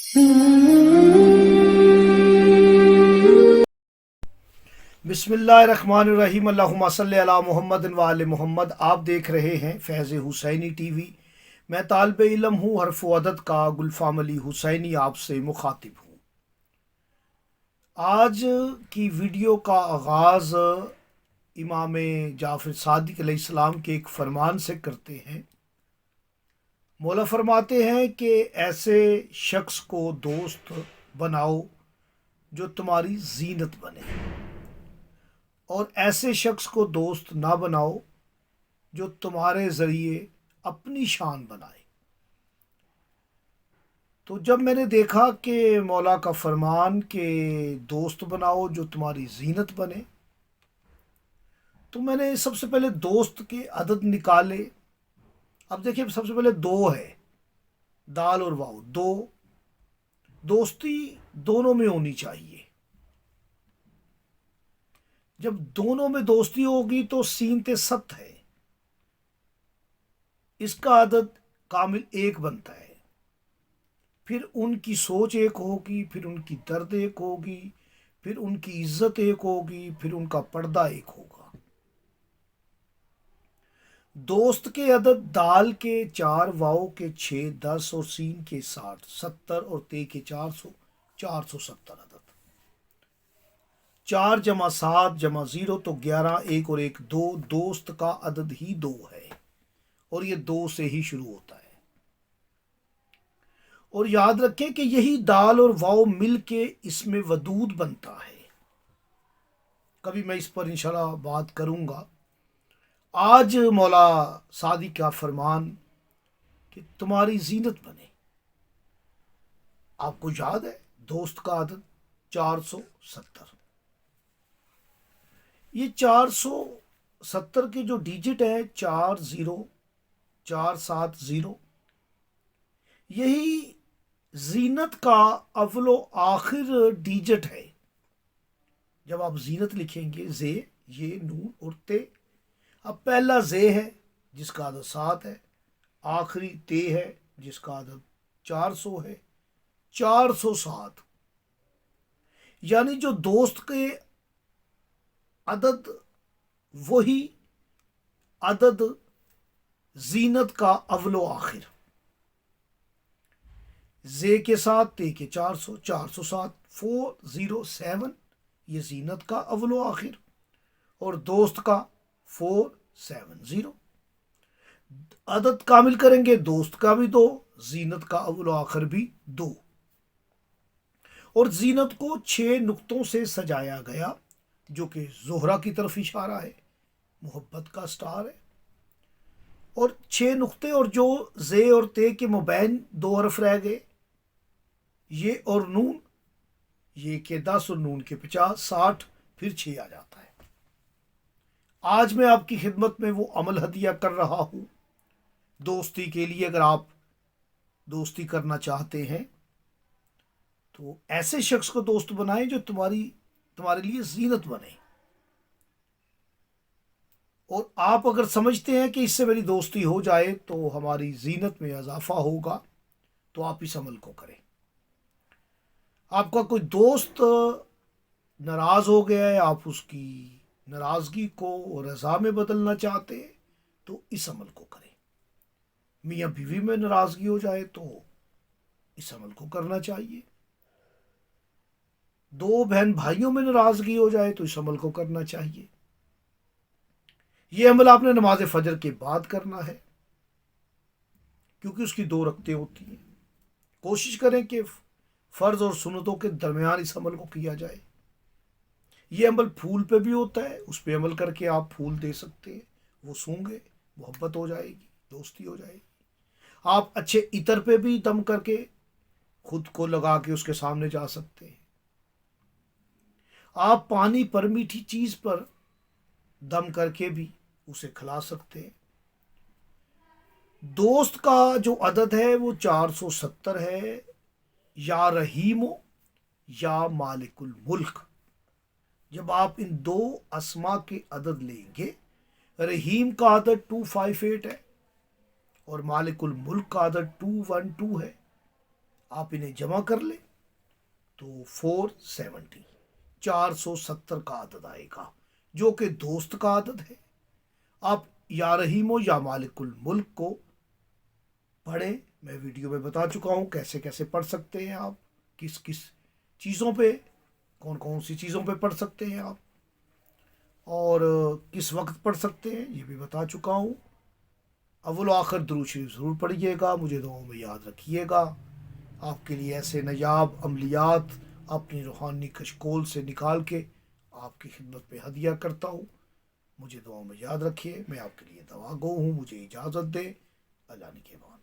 بسم اللہ الرحمن الرحیم، اللہم صلی علی محمد و آل محمد۔ آپ دیکھ رہے ہیں فیض حسینی ٹی وی۔ میں طالب علم ہوں حرف و عدد کا، گلفام علی حسینی آپ سے مخاطب ہوں۔ آج کی ویڈیو کا آغاز امام جعفر صادق علیہ السلام کے ایک فرمان سے کرتے ہیں۔ مولا فرماتے ہیں کہ ایسے شخص کو دوست بناؤ جو تمہاری زینت بنے، اور ایسے شخص کو دوست نہ بناؤ جو تمہارے ذریعے اپنی شان بنائے۔ تو جب میں نے دیکھا کہ مولا کا فرمان کہ دوست بناؤ جو تمہاری زینت بنے، تو میں نے سب سے پہلے دوست کے عدد نکالے۔ اب دیکھیں، سب سے پہلے دو ہے، دال اور واؤ، دو۔ دوستی دونوں میں ہونی چاہیے۔ جب دونوں میں دوستی ہوگی تو سین تے ست ہے، اس کا عدد کامل ایک بنتا ہے۔ پھر ان کی سوچ ایک ہوگی، پھر ان کی درد ایک ہوگی، پھر ان کی عزت ایک ہوگی، پھر ان کا پردہ ایک ہوگا۔ دوست کے عدد دال کے 4، واؤ کے 6، 10 اور سین کے 60، 70 اور تے کے 400، 470 عدد۔ 4 جمع 7 جمع 0 تو 11، 1 اور 1 2۔ دوست کا عدد ہی 2 ہے، اور یہ 2 سے ہی شروع ہوتا ہے۔ اور یاد رکھیں کہ یہی دال اور واؤ مل کے اس میں ودود بنتا ہے۔ کبھی میں اس پر انشاءاللہ بات کروں گا۔ آج مولا صادق کا فرمان کہ تمہاری زینت بنے۔ آپ کو یاد ہے دوست کا عدد 470۔ یہ 470 کے جو ڈیجٹ ہے 4 0 4 7 0، یہی زینت کا اول و آخر ڈیجٹ ہے۔ جب آپ زینت لکھیں گے، زے، یہ، نون اور تے، اب پہلا زے ہے جس کا عدد 7 ہے، آخری تے ہے جس کا عدد 400 ہے، 407۔ یعنی جو دوست کے عدد وہی عدد زینت کا اول و آخر، زے کے ساتھ تے کے 400، 407، 407، یہ زینت کا اول و آخر، اور دوست کا 470۔ عدد کامل کریں گے، دوست کا بھی 2، زینت کا اول و آخر بھی 2۔ اور زینت کو 6 نقطوں سے سجایا گیا، جو کہ زہرہ کی طرف اشارہ ہے، محبت کا سٹار ہے۔ اور 6 نقطے، اور جو زے اور تے کے مبین 2 حرف رہ گئے، یہ اور نون، یہ کے 10 اور نون کے 50، 60، پھر 6 آ جاتا ہے۔ آج میں آپ کی خدمت میں وہ عمل ہدیہ کر رہا ہوں دوستی کے لیے۔ اگر آپ دوستی کرنا چاہتے ہیں تو ایسے شخص کو دوست بنائیں جو تمہارے لیے زینت بنے۔ اور آپ اگر سمجھتے ہیں کہ اس سے میری دوستی ہو جائے تو ہماری زینت میں اضافہ ہوگا، تو آپ اس عمل کو کریں۔ آپ کا کوئی دوست ناراض ہو گیا ہے، آپ اس کی ناراضگی کو رضا میں بدلنا چاہتے ہیں، تو اس عمل کو کریں۔ میاں بیوی میں ناراضگی ہو جائے تو اس عمل کو کرنا چاہیے۔ 2 بہن بھائیوں میں ناراضگی ہو جائے تو اس عمل کو کرنا چاہیے۔ یہ عمل آپ نے نماز فجر کے بعد کرنا ہے، کیونکہ اس کی 2 رکعتیں ہوتی ہیں۔ کوشش کریں کہ فرض اور سنتوں کے درمیان اس عمل کو کیا جائے۔ یہ عمل پھول پہ بھی ہوتا ہے، اس پہ عمل کر کے آپ پھول دے سکتے ہیں، وہ سونگے، محبت ہو جائے گی، دوستی ہو جائے گی۔ آپ اچھے عطر پہ بھی دم کر کے خود کو لگا کے اس کے سامنے جا سکتے ہیں۔ آپ پانی پر، میٹھی چیز پر دم کر کے بھی اسے کھلا سکتے ہیں۔ دوست کا جو عدد ہے وہ 470 ہے، یا رحیم یا مالک الملک۔ جب آپ ان 2 اسما کے عدد لیں گے، رحیم کا عدد 258 ہے اور مالک الملک کا عدد 212 ہے۔ آپ انہیں جمع کر لیں تو 470 470 کا عدد آئے گا، جو کہ دوست کا عدد ہے۔ آپ یا رحیم و یا مالک الملک کو پڑھیں، میں ویڈیو میں بتا چکا ہوں کیسے کیسے پڑھ سکتے ہیں آپ، کس کس چیزوں پہ، کون کون سی چیزوں پہ پڑھ سکتے ہیں آپ، اور کس وقت پڑھ سکتے ہیں یہ بھی بتا چکا ہوں۔ اول و آخر درود شریف ضرور پڑھیے گا، مجھے دعاؤں میں یاد رکھیے گا۔ آپ کے لیے ایسے نایاب عملیات اپنی روحانی کشکول سے نکال کے آپ کی خدمت میں ہدیہ کرتا ہوں۔ مجھے دعاؤں میں یاد رکھیے، میں آپ کے لیے دعا گو ہوں، مجھے اجازت دے، اللہ نگہبان۔